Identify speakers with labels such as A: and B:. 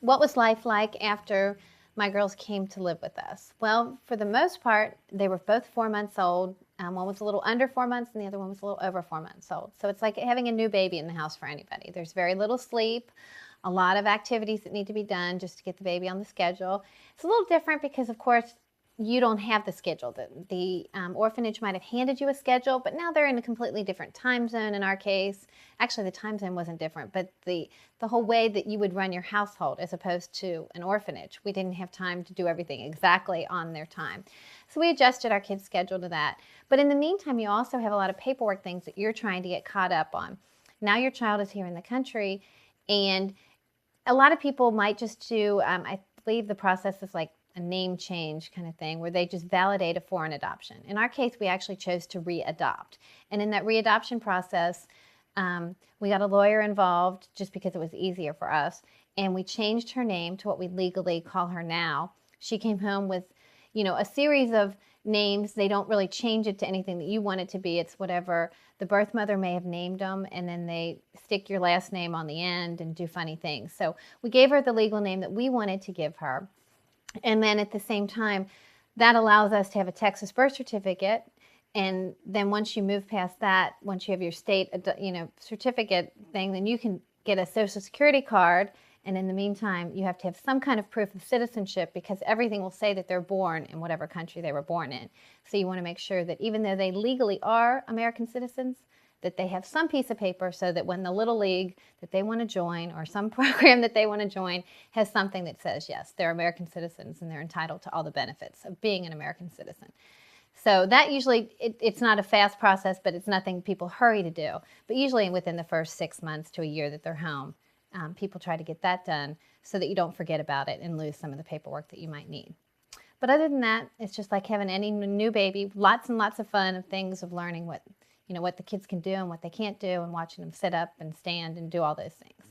A: What was life like after my girls came to live with us? Well, for the most part, they were both 4 months old. One was a little under 4 months, and the other one was a little over 4 months old. So it's like having a new baby in the house for anybody. There's very little sleep, a lot of activities that need to be done just to get the baby on the schedule. It's a little different because, of course, you don't have the schedule. The orphanage might have handed you a schedule, but now they're in a completely different time zone in our case. Actually, the time zone wasn't different, but the whole way that you would run your household as opposed to an orphanage. We didn't have time to do everything exactly on their time. So we adjusted our kids' schedule to that. But in the meantime, you also have a lot of paperwork things that you're trying to get caught up on. Now your child is here in the country, and a lot of people might just do, I believe the process is like a name change kind of thing where they just validate a foreign adoption. In our case, we actually chose to readopt. And in that readoption process, we got a lawyer involved just because it was easier for us. And we changed her name to what we legally call her now. She came home with, a series of names. They don't really change it to anything that you want it to be. It's whatever the birth mother may have named them, and then they stick your last name on the end and do funny things. So we gave her the legal name that we wanted to give her. And then at the same time, that allows us to have a Texas birth certificate. And then once you move past that, once you have your state, certificate thing, then you can get a Social Security card. And in the meantime, you have to have some kind of proof of citizenship because everything will say that they're born in whatever country they were born in. So you want to make sure that even though they legally are American citizens, that they have some piece of paper so that when the little league that they want to join or some program that they want to join has something that says, yes, they're American citizens and they're entitled to all the benefits of being an American citizen. So that usually, it's not a fast process, but it's nothing people hurry to do. But usually within the first 6 months to a year that they're home, people try to get that done so that you don't forget about it and lose some of the paperwork that you might need. But other than that, it's just like having any new baby, lots and lots of fun of things of learning what the kids can do and what they can't do and watching them sit up and stand and do all those things.